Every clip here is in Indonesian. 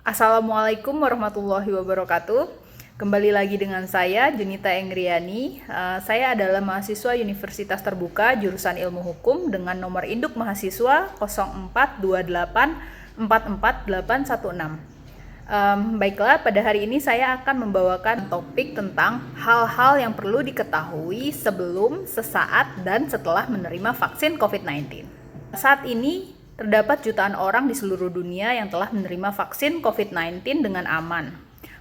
Assalamualaikum warahmatullahi wabarakatuh. Kembali lagi dengan saya, Junita Engriani. Saya adalah mahasiswa Universitas Terbuka jurusan Ilmu Hukum dengan nomor induk mahasiswa 0428448816. Baiklah, pada hari ini saya akan membawakan topik tentang hal-hal yang perlu diketahui sebelum, sesaat, dan setelah menerima vaksin COVID-19. Saat ini terdapat jutaan orang di seluruh dunia yang telah menerima vaksin COVID-19 dengan aman,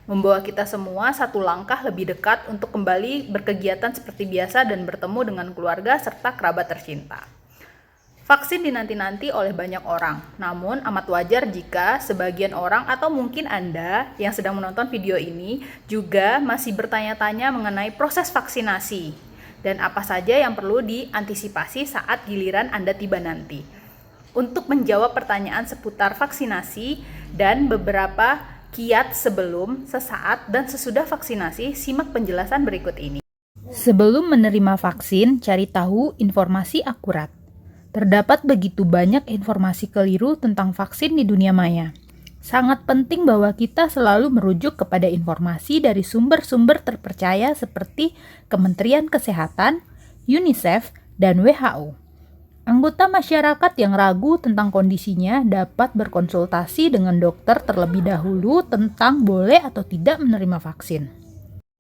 membawa kita semua satu langkah lebih dekat untuk kembali berkegiatan seperti biasa dan bertemu dengan keluarga serta kerabat tercinta. Vaksin dinanti-nanti oleh banyak orang, namun amat wajar jika sebagian orang atau mungkin Anda yang sedang menonton video ini juga masih bertanya-tanya mengenai proses vaksinasi dan apa saja yang perlu diantisipasi saat giliran Anda tiba nanti. Untuk menjawab pertanyaan seputar vaksinasi dan beberapa kiat sebelum, sesaat, dan sesudah vaksinasi, simak penjelasan berikut ini. Sebelum menerima vaksin, cari tahu informasi akurat. Terdapat begitu banyak informasi keliru tentang vaksin di dunia maya. Sangat penting bahwa kita selalu merujuk kepada informasi dari sumber-sumber terpercaya seperti Kementerian Kesehatan, UNICEF, dan WHO. Anggota masyarakat yang ragu tentang kondisinya dapat berkonsultasi dengan dokter terlebih dahulu tentang boleh atau tidak menerima vaksin.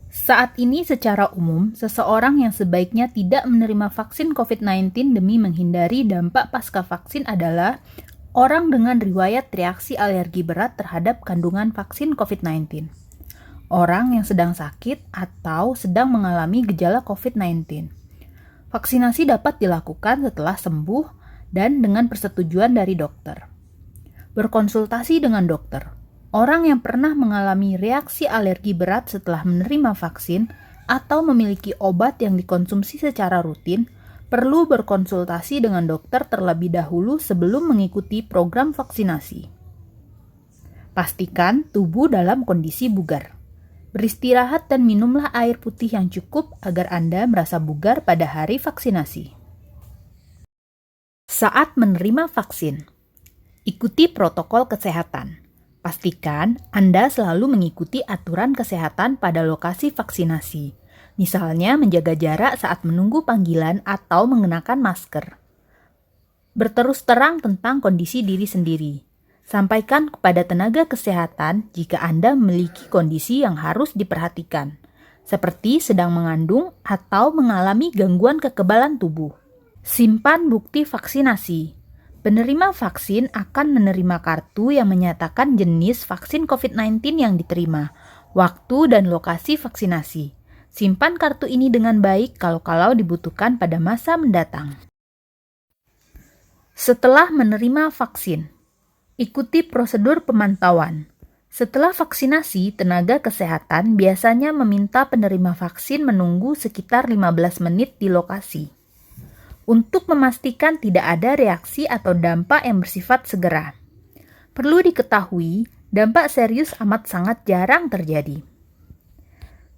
Saat ini secara umum, seseorang yang sebaiknya tidak menerima vaksin COVID-19 demi menghindari dampak pasca vaksin adalah orang dengan riwayat reaksi alergi berat terhadap kandungan vaksin COVID-19, orang yang sedang sakit atau sedang mengalami gejala COVID-19. Vaksinasi dapat dilakukan setelah sembuh dan dengan persetujuan dari dokter. Berkonsultasi dengan dokter. Orang yang pernah mengalami reaksi alergi berat setelah menerima vaksin atau memiliki obat yang dikonsumsi secara rutin perlu berkonsultasi dengan dokter terlebih dahulu sebelum mengikuti program vaksinasi. Pastikan tubuh dalam kondisi bugar. Beristirahat dan minumlah air putih yang cukup agar Anda merasa bugar pada hari vaksinasi. Saat menerima vaksin, ikuti protokol kesehatan. Pastikan Anda selalu mengikuti aturan kesehatan pada lokasi vaksinasi. Misalnya menjaga jarak saat menunggu panggilan atau mengenakan masker. Berterus terang tentang kondisi diri sendiri. Sampaikan kepada tenaga kesehatan jika Anda memiliki kondisi yang harus diperhatikan, seperti sedang mengandung atau mengalami gangguan kekebalan tubuh. Simpan bukti vaksinasi. Penerima vaksin akan menerima kartu yang menyatakan jenis vaksin COVID-19 yang diterima, waktu dan lokasi vaksinasi. Simpan kartu ini dengan baik kalau dibutuhkan pada masa mendatang. Setelah menerima vaksin, ikuti prosedur pemantauan. Setelah vaksinasi, tenaga kesehatan biasanya meminta penerima vaksin menunggu sekitar 15 menit di lokasi untuk memastikan tidak ada reaksi atau dampak yang bersifat segera. Perlu diketahui, dampak serius amat sangat jarang terjadi.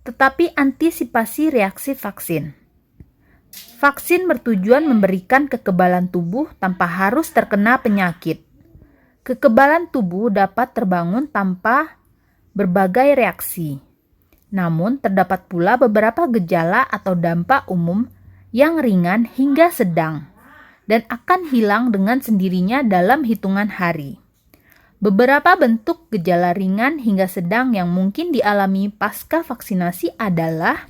Tetapi antisipasi reaksi vaksin. Vaksin bertujuan memberikan kekebalan tubuh tanpa harus terkena penyakit. Kekebalan tubuh dapat terbangun tanpa berbagai reaksi. Namun, terdapat pula beberapa gejala atau dampak umum yang ringan hingga sedang dan akan hilang dengan sendirinya dalam hitungan hari. Beberapa bentuk gejala ringan hingga sedang yang mungkin dialami pasca vaksinasi adalah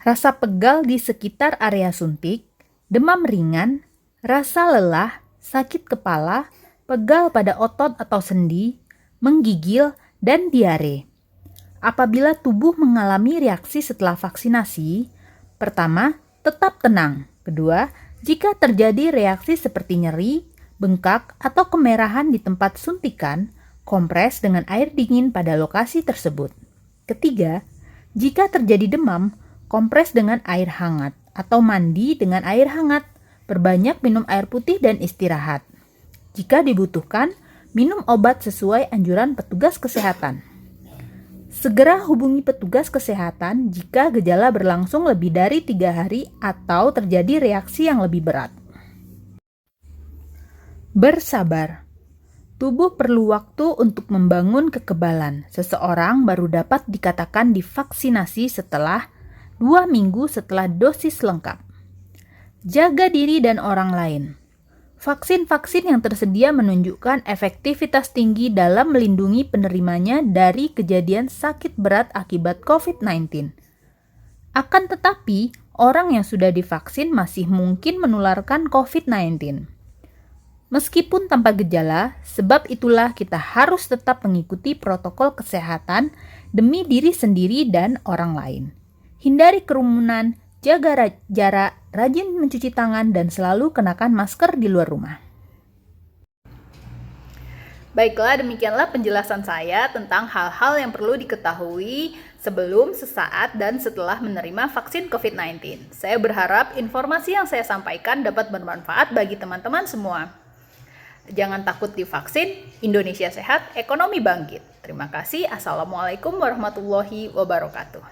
rasa pegal di sekitar area suntik, demam ringan, rasa lelah, sakit kepala, pegal pada otot atau sendi, menggigil, dan diare. Apabila tubuh mengalami reaksi setelah vaksinasi, pertama, tetap tenang. Kedua, jika terjadi reaksi seperti nyeri, bengkak, atau kemerahan di tempat suntikan, kompres dengan air dingin pada lokasi tersebut. Ketiga, jika terjadi demam, kompres dengan air hangat atau mandi dengan air hangat. Perbanyak minum air putih dan istirahat. Jika dibutuhkan, minum obat sesuai anjuran petugas kesehatan. Segera hubungi petugas kesehatan jika gejala berlangsung lebih dari 3 hari atau terjadi reaksi yang lebih berat. Bersabar. Tubuh perlu waktu untuk membangun kekebalan. Seseorang baru dapat dikatakan divaksinasi setelah 2 minggu setelah dosis lengkap. Jaga diri dan orang lain. Vaksin-vaksin yang tersedia menunjukkan efektivitas tinggi dalam melindungi penerimanya dari kejadian sakit berat akibat COVID-19. Akan tetapi, orang yang sudah divaksin masih mungkin menularkan COVID-19. Meskipun tanpa gejala, sebab itulah kita harus tetap mengikuti protokol kesehatan demi diri sendiri dan orang lain. Hindari kerumunan, jaga jarak, rajin mencuci tangan, dan selalu kenakan masker di luar rumah. Baiklah, demikianlah penjelasan saya tentang hal-hal yang perlu diketahui sebelum, sesaat, dan setelah menerima vaksin COVID-19. Saya berharap informasi yang saya sampaikan dapat bermanfaat bagi teman-teman semua. Jangan takut divaksin, Indonesia sehat, ekonomi bangkit. Terima kasih. Assalamualaikum warahmatullahi wabarakatuh.